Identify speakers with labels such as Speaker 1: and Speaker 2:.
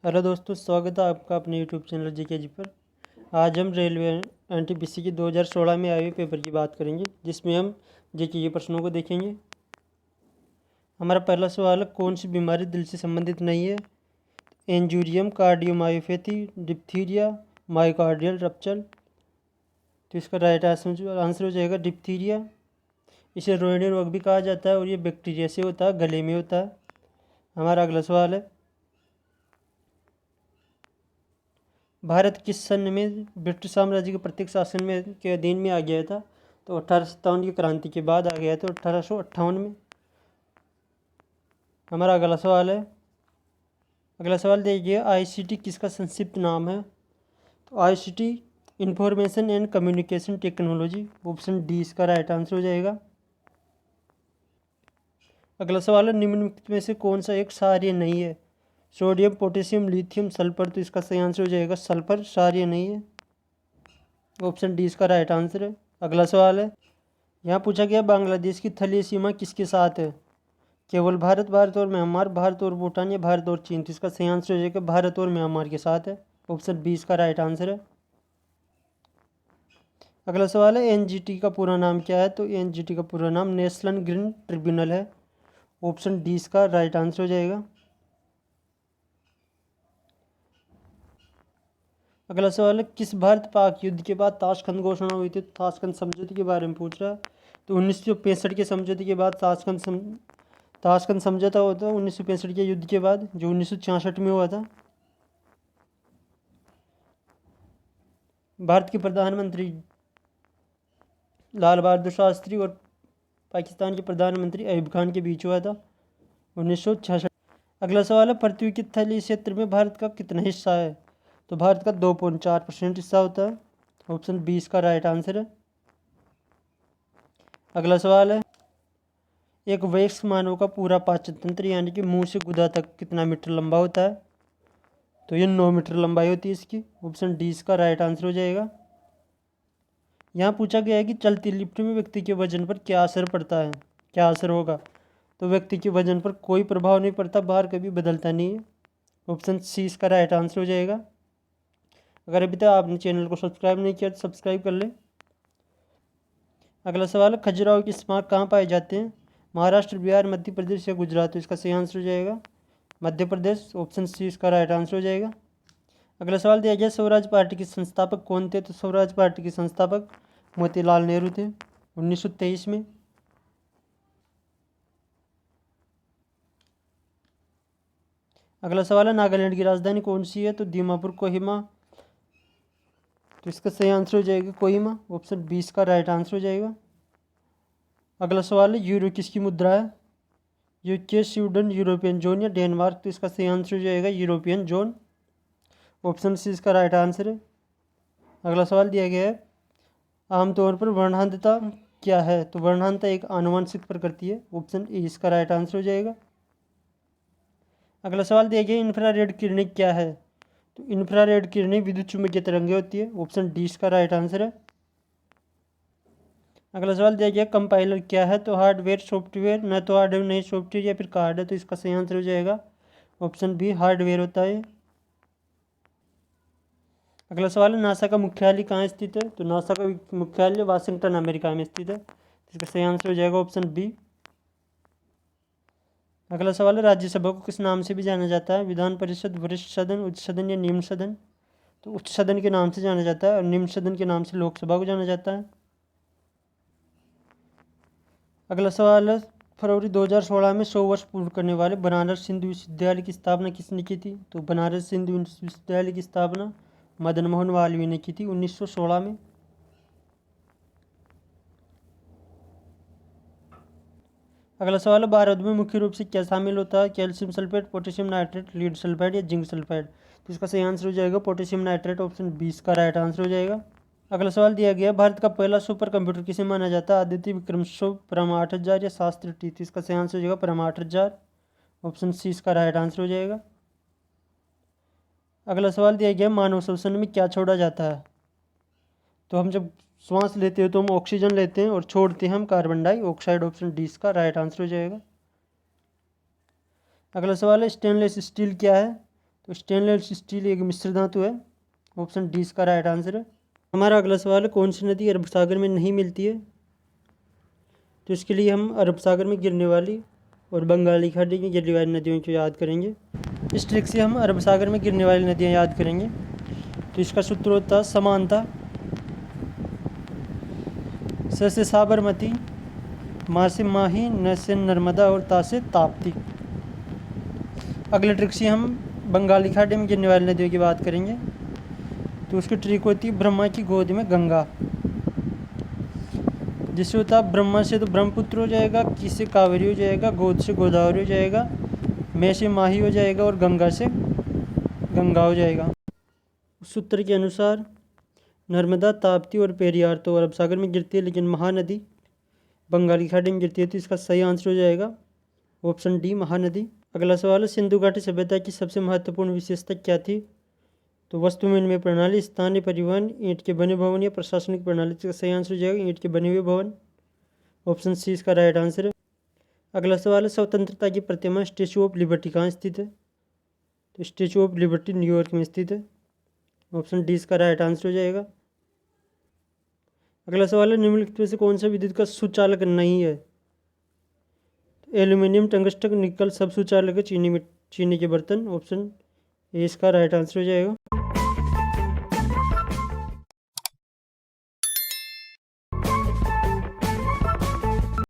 Speaker 1: Hello दोस्तों, स्वागत है आपका अपने यूट्यूब चैनल जीके जी पर। आज हम रेलवे एनटीपीसी की 2016 में आए हुए पेपर की बात करेंगे, जिसमें हम जीके के प्रश्नों को देखेंगे। हमारा पहला सवाल है, कौन सी बीमारी दिल से संबंधित नहीं है? एंजूरियम, कार्डियोमायोपैथी, डिप्थीरिया, मायोकार्डियल रप्चर। तो इसका राइट आंसर हो जाएगा डिप्थीरिया। इसे रोहिणी रोग भी कहा जाता है और ये बैक्टीरिया से होता है, गले में होता है। हमारा अगला सवाल है, भारत किस सन में ब्रिटिश साम्राज्य के प्रत्येक शासन में के अधीन में आ गया था? तो 1857 की क्रांति के बाद आ गया था, 1858 में। हमारा अगला सवाल देखिए, आईसीटी किसका संक्षिप्त नाम है? तो ICT information and communication technology. Option D इसका राइट आंसर हो जाएगा। अगला सवाल है, निम्नलिखित में से कौन सा एक क्षारीय नहीं है? Sodium, potassium, lithium, sulphur. तो इसका सही आंसर हो जाएगा सल्फर क्षारीय नहीं है। ऑप्शन डी इसका राइट आंसर है। अगला सवाल है, यहाँ पूछा गया बांग्लादेश की थलीय सीमा किसके साथ है? केवल भारत, भारत और म्यांमार, भारत और भूटान या भारत और चीन। तो इसका सही आंसर हो जाएगा भारत और म्यांमार के साथ है। ऑप्शन बी इसका राइट आंसर है। अगला सवाल है, एनजीटी का पूरा नाम क्या है? तो एनजीटी का पूरा नाम नेशनल ग्रीन ट्रिब्यूनल है। ऑप्शन डी इसका राइट आंसर हो जाएगा। अगला सवाल है, किस भारत पाक युद्ध के बाद ताशकंद घोषणा हुई थी? ताशकंद समझौते के बारे में पूछ रहा है। तो 1965 के समझौते के बाद ताशकंद समझौता होता है 1965 के युद्ध के बाद, जो 1966 में हुआ था। भारत के प्रधानमंत्री लाल बहादुर शास्त्री और पाकिस्तान के प्रधानमंत्री अयूब खान के बीच हुआ था 1966। अगला सवाल है, पृथ्वी के तलीय क्षेत्र में भारत का कितना हिस्सा है? तो भारत का 2.4% हिस्सा होता है। ऑप्शन बी इसका राइट आंसर है। अगला सवाल है, एक वयस्क मानव का पूरा पाचन तंत्र यानी कि मुंह से गुदा तक कितना मीटर लंबा होता है? तो ये 9 मीटर लंबाई होती है इसकी। ऑप्शन डी इसका राइट आंसर हो जाएगा। यहाँ पूछा गया है कि चलती लिफ्ट में व्यक्ति के वजन पर क्या असर पड़ता है, क्या असर होगा? तो व्यक्ति के वजन पर कोई प्रभाव नहीं पड़ता, भार कभी बदलता नहीं है। ऑप्शन सी इसका राइट आंसर हो जाएगा। अगर अभी तक आपने चैनल को सब्सक्राइब नहीं किया तो सब्सक्राइब कर लें। अगला सवाल है, खजुराहो के स्मारक कहाँ पाए जाते हैं? महाराष्ट्र, बिहार, मध्य प्रदेश या गुजरात। तो इसका सही आंसर हो जाएगा मध्य प्रदेश। ऑप्शन सी इसका राइट आंसर हो जाएगा। अगला सवाल दिया गया, स्वराज पार्टी के संस्थापक कौन थे? तो स्वराज पार्टी के संस्थापक मोतीलाल नेहरू थे 1923 में। अगला सवाल है, नागालैंड की राजधानी कौन सी है? तो दीमापुर, कोहिमा। तो इसका सही आंसर हो जाएगा कोहिमा। ऑप्शन बी इसका राइट आंसर हो जाएगा। अगला सवाल है, यूरो किसकी मुद्रा है? यूके, स्वीडन, यूरोपियन जोन या डेनमार्क। तो इसका सही आंसर हो जाएगा यूरोपियन जोन। ऑप्शन सी इसका राइट आंसर है। अगला सवाल दिया गया है, आमतौर पर वर्णांधता क्या है? तो वर्णांधता एक आनुवंशिक प्रकृति है। ऑप्शन ए इसका राइट आंसर हो जाएगा। अगला सवाल दिया गया, इंफ्रारेड किरणें क्या है? तो इंफ्रारेड किरणें विद्युत चुम्बकीय तरंगें होती है। ऑप्शन डी इसका राइट आंसर है। अगला सवाल दिया गया, कंपाइलर क्या है? तो हार्डवेयर, सॉफ्टवेयर, न तो हार्डवेयर नहीं सॉफ्टवेयर या फिर कार्ड है। तो इसका सही आंसर हो जाएगा ऑप्शन बी हार्डवेयर होता है। अगला सवाल है, नासा का मुख्यालय कहाँ स्थित है? तो नासा का मुख्यालय वाशिंगटन अमेरिका में स्थित है। इसका सही आंसर हो जाएगा ऑप्शन बी। अगला सवाल है, राज्यसभा को किस नाम से भी जाना जाता है? विधान परिषद, वरिष्ठ सदन, उच्च सदन या निम्न सदन। तो उच्च सदन के नाम से जाना जाता है और निम्न सदन के नाम से लोकसभा को जाना जाता है। अगला सवाल है, फरवरी 2016 में 100 वर्ष पूर्ण करने वाले बनारस हिंदू विश्वविद्यालय की स्थापना किसने की थी? तो बनारस हिंदू विश्वविद्यालय की स्थापना मदन मोहन मालवीय ने की थी 1916 में। अगला सवाल है, भारत में मुख्य रूप से क्या शामिल होता है? Calcium sulphate, potassium nitrate, lead sulphide या जिंक सल्फाइड। तो इसका सही आंसर हो जाएगा पोटेशियम नाइट्रेट। ऑप्शन 20 का राइट आंसर हो जाएगा। अगला सवाल दिया गया, भारत का पहला सुपर कंप्यूटर किसे माना जाता है? आदित्य विक्रम परम 8000 या शास्त्र टी। तो इसका सही आंसर हो जाएगा परम 8000। ऑप्शन सी इसका राइट आंसर हो जाएगा। अगला सवाल दिया गया, मानव श्वसन में क्या छोड़ा जाता है? तो हम जब श्वास लेते हैं तो हम ऑक्सीजन लेते हैं और छोड़ते हैं हम कार्बन डाइऑक्साइड। ऑप्शन डी इसका राइट आंसर हो जाएगा। अगला सवाल है, स्टेनलेस स्टील क्या है? स्टेनलेस स्टील एक मिश्र धातु है। ऑप्शन डी इसका राइट आंसर है। हमारा अगला सवाल है, कौन सी नदी अरब सागर में नहीं मिलती है? तो इसके लिए हम अरब सागर में गिरने वाली और बंगाली खाड़ी में गिरने वाली नदियों को याद करेंगे। इस ट्रिक से हम अरब सागर में गिरने वाली नदियाँ याद करेंगे। तो इसका सूत्र होता है समानता। स से साबरमती, मा से माही, न से नर्मदा और ता से ताप्ती। अगले ट्रिक से हम बंगाली खाड़ी में गिरने वाली नदियों की बात करेंगे। तो उसकी ट्रिक होती है ब्रह्मा की गोद में गंगा। जिससे होता है ब्रह्मा से तो ब्रह्मपुत्र हो जाएगा, की से कावेरी हो जाएगा, गोद से गोदावरी हो जाएगा, मैं से माही हो जाएगा और गंगा से गंगा हो जाएगा। उस सूत्र के अनुसार नर्मदा, ताप्ती और पेरियार तो अरब सागर में गिरती है, लेकिन महानदी बंगाली खाड़ी में गिरती है। तो इसका सही आंसर हो जाएगा ऑप्शन डी महानदी। अगला सवाल है, सिंधु घाटी सभ्यता की सबसे महत्वपूर्ण विशेषता क्या थी? तो वस्तु विनिमय प्रणाली, स्थानीय परिवहन, ईंट के बने भवन या प्रशासनिक प्रणाली। इसका सही आंसर हो जाएगा ईंट के बने हुए भवन। ऑप्शन सी इसका राइट आंसर है। अगला सवाल है, स्वतंत्रता की प्रतिमा स्टेचू ऑफ लिबर्टी कहाँ स्थित है? तो स्टेचू ऑफ लिबर्टी न्यूयॉर्क में स्थित है। ऑप्शन डी इसका राइट आंसर हो जाएगा। अगला सवाल है, निम्नलिखित में से कौन सा विद्युत का सुचालक नहीं है? तो एल्यूमिनियम, टंगस्टन, निकल सब सुचालक है। चीनी के बर्तन। ऑप्शन ए इसका राइट आंसर हो जाएगा।